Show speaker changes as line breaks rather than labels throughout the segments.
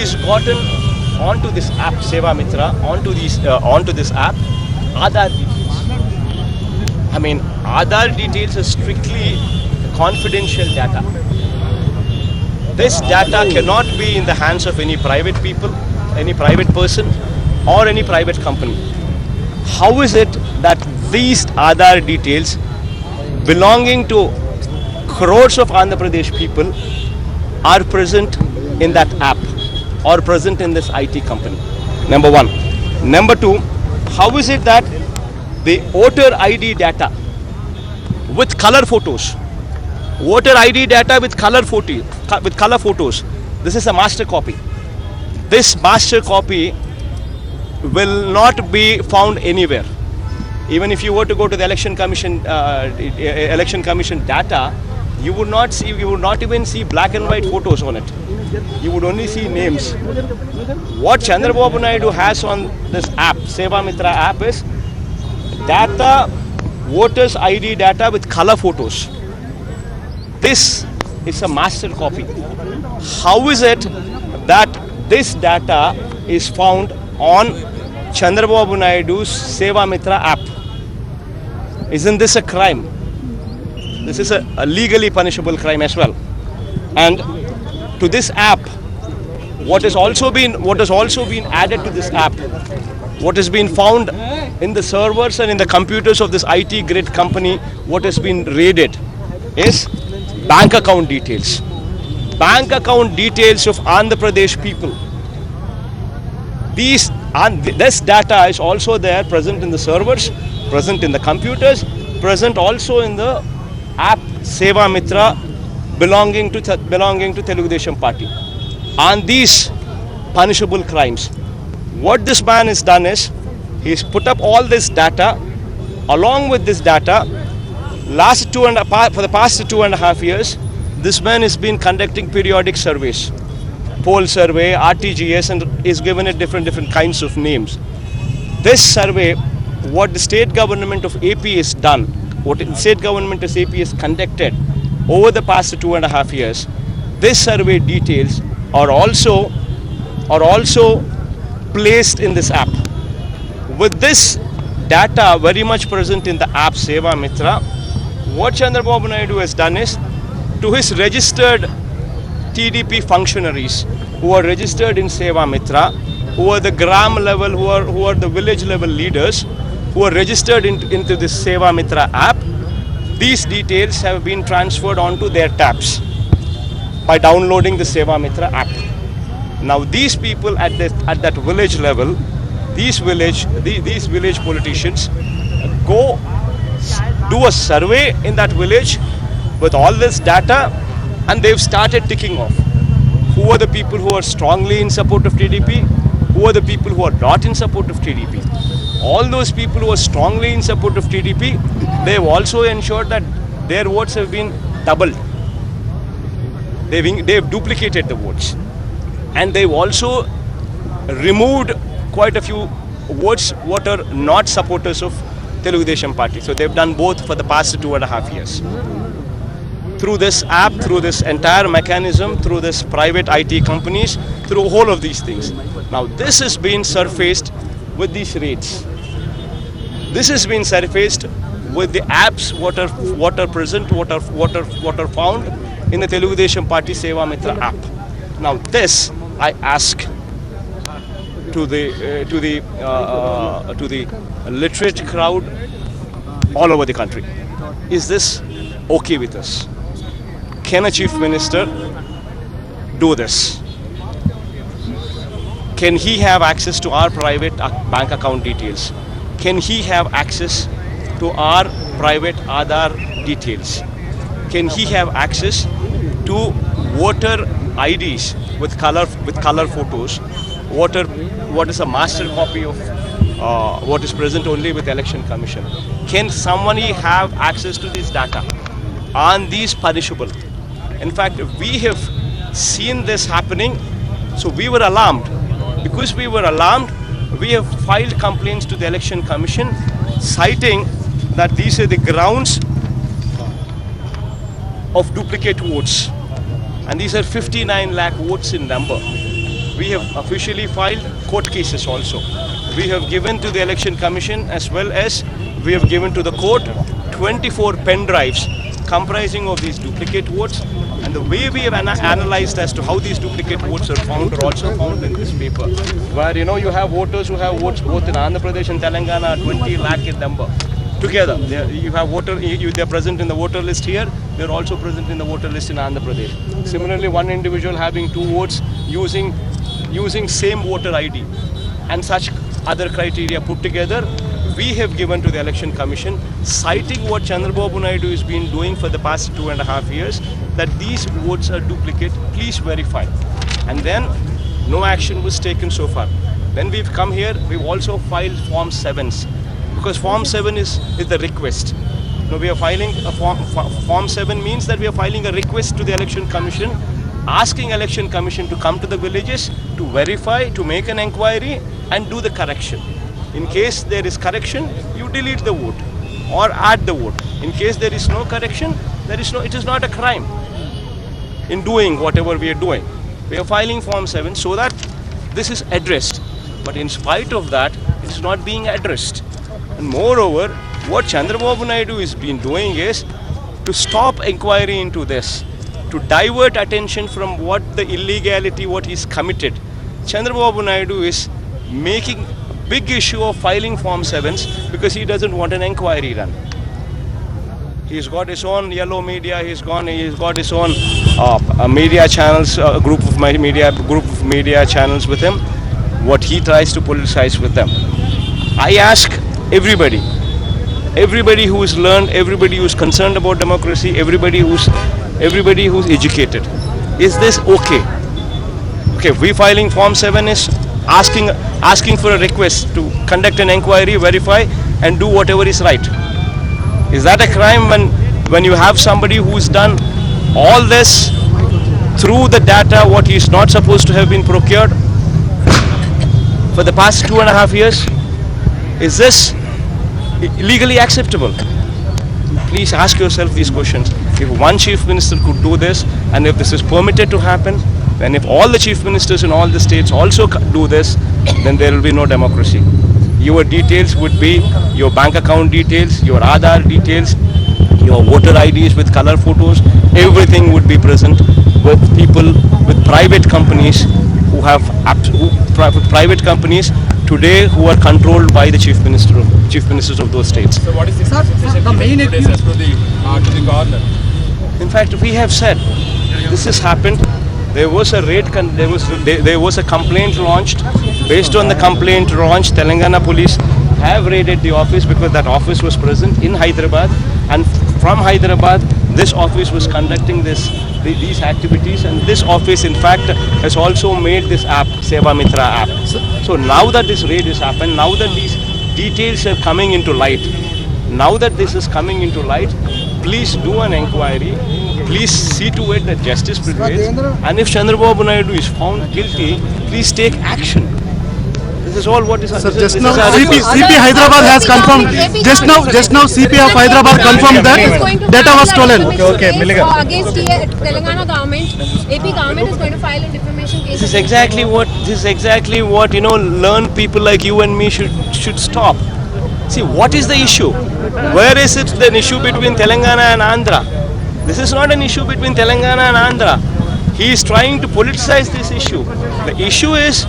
he's gotten onto this app, Seva Mitra, onto this app, Aadhaar details. I mean, Aadhaar details is strictly confidential data. This data cannot be in the hands of any private people, any private person, or any private company. How is it that these Aadhaar details belonging to crores of Andhra Pradesh people are present in that app or present in this IT company? Number one. Number two, how is it that the voter ID data with color photos, voter ID data with color photos, this is a master copy. This master copy will not be found anywhere. Even if you were to go to the election commission data, you would not even see black and white photos on it. You would only see names. What Chandrababu Naidu has on this app, Seva Mitra app, is data, voters ID data with color photos. This is a master copy. How is it that this data is found on Chandrababu Naidu's Seva Mitra app? Isn't this a crime? This is a legally punishable crime as well. And to this app, what has also been added to this app, what has been found in the servers and in the computers of this IT grid company, what has been raided is bank account details. Bank account details of Andhra Pradesh people. This data is also there, present in the servers, present in the computers, present also in the app Seva Mitra belonging to Telugu Desam Party. On these punishable crimes, what this man has done is he's put up all this data. Along with this data, for the past 2.5 years, this man has been conducting periodic surveys, poll survey, RTGS, and is given it different kinds of names. This survey, what the state government of AP has done, what the state government of AP has conducted over the past 2.5 years, this survey details are also placed in this app. With this data very much present in the app Seva Mitra, what Chandrababu Naidu has done is, to his registered TDP functionaries who are registered in Seva Mitra, who are the gram level, who are the village level leaders, who are registered into this Seva Mitra app, these details have been transferred onto their tabs by downloading the Seva Mitra app. Now these people at that village level, these village politicians go do a survey in that village with all this data, and they've started ticking off who are the people who are strongly in support of TDP, who are the people who are not in support of TDP. All those people who are strongly in support of TDP, they've also ensured that their votes have been doubled. They've duplicated the votes, and they've also removed quite a few votes what are not supporters of Telugu Desam Party. So they've done both for the past 2.5 years. Through this app, through this entire mechanism, through this private IT companies, through all of these things. Now this has been surfaced with these raids. This has been surfaced with the apps what are present, what are found in the Telugu Desam Party Seva Mitra app. Now this I ask to the literate crowd all over the country. Is this okay with us? Can a chief minister do this? Can he have access to our private bank account details? Can he have access to our private Aadhaar details? Can he have access to voter IDs with color photos? What is a master copy of what is present only with Election Commission? Can somebody have access to this data? Are these punishable? In fact, we have seen this happening, so we were alarmed. Because we were alarmed, we have filed complaints to the Election Commission citing that these are the grounds of duplicate votes. And these are 59 lakh votes in number. we have officially filed court cases also. We have given to the Election Commission as well as we have given to the court 24 pen drives comprising of these duplicate votes, and the way we have analyzed as to how these duplicate votes are found are also found in this paper, where you have voters who have votes both in Andhra Pradesh and Telangana, 20 lakh in number. Together, you have they're present in the voter list here, they're also present in the voter list in Andhra Pradesh. Similarly, one individual having 2 votes using same voter ID and such other criteria put together, we have given to the Election Commission, citing what Chandrababu Naidu has been doing for the past 2.5 years, that these votes are duplicate, please verify. And then no action was taken so far. When we've come here, we've also filed Form 7s, because Form 7 is the request. Now we are filing a Form 7 means that we are filing a request to the Election Commission, asking Election Commission to come to the villages, to verify, to make an inquiry and do the correction. In case there is correction, you delete the vote or add the vote. In case there is no correction, it is not a crime in doing whatever we are doing. We are filing Form 7 so that this is addressed. But in spite of that, it's not being addressed. And moreover, what Chandrababu Naidu has been doing is to stop inquiry into this, to divert attention from what the illegality, what he's committed. Chandrababu Naidu is making a big issue of filing Form 7s because he doesn't want an inquiry run. He's got his own yellow media, he's got his own media channels, a group of media channels with him. What he tries to politicize with them. I ask everybody who is learned, everybody who is concerned about democracy, everybody who's educated, is this okay? Okay, we filing Form 7 is asking for a request to conduct an inquiry, verify and do whatever is right. Is that a crime when you have somebody who's done all this through the data what he is not supposed to have been procured for the past 2.5 years? Is this legally acceptable? Please ask yourself these questions. If one chief minister could do this, and if this is permitted to happen, then if all the chief ministers in all the states also do this, then there will be no democracy. Your details would be your bank account details, your Aadhaar details, your voter IDs with color photos, everything would be present with people, with private companies private companies today who are controlled by the chief ministers of those states.
So what is the main accused to the governor?
In fact, we have said this has happened. There was a raid. There was a complaint launched. Based on the complaint launched, Telangana police have raided the office because that office was present in Hyderabad, and from Hyderabad, this office was conducting these activities, and this office, in fact, has also made this app, Seva Mitra app. So now that this raid has happened, now that these details are coming into light, now that this is coming into light, please do an inquiry. Please see to it that justice prevails. And if Chandrababu Naidu is found guilty, please take action. This is all what is.
Sir, just now CP Hyderabad has confirmed. Just now CP of Hyderabad confirmed that data was stolen.
Okay. Against Telangana government, AP government is going to file a defamation case.
This is exactly what learned people like you and me should stop. See, what is the issue? Where is it an issue between Telangana and Andhra? This is not an issue between Telangana and Andhra. He is trying to politicize this issue. The issue is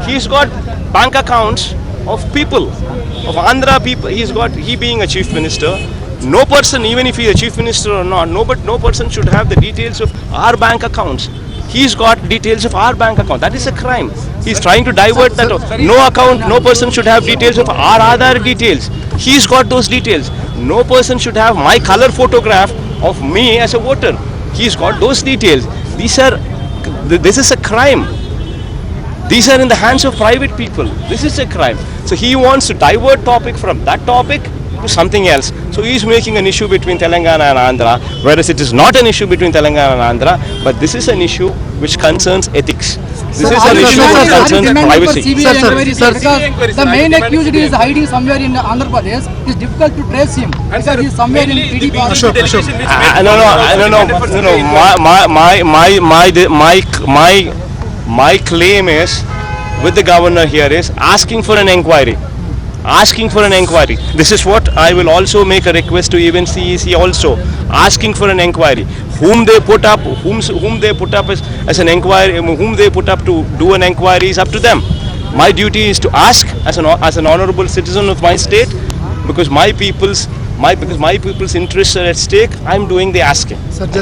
he's got bank accounts of people, of Andhra people. He being a chief minister, no person, even if he is a chief minister or not, no person should have the details of our bank accounts. He's got details of our bank account. That is a crime. He's trying to divert that. No person should have details of our Aadhaar details. He's got those details. No person should have my color photograph of me as a voter. He's got those details. This is a crime. These are in the hands of private people. This is a crime. So he wants to divert topic from that topic to something else. So he is making an issue between Telangana and Andhra, whereas it is not an issue between Telangana and Andhra, but this is an issue which concerns ethics. This is an issue which concerns privacy.
The main accused is hiding somewhere in Andhra Pradesh. It's difficult to trace him because he is somewhere in PDP.
No. My claim is, with the governor here, is asking for an inquiry. Asking for an inquiry. This is what I will also make a request to even CEC also. Asking for an inquiry. Whom they put up, whom they put up as an inquiry, whom they put up to do an inquiry is up to them. My duty is to ask as an honorable citizen of my state, because my people's interests are at stake. I'm doing the asking.
Sir, just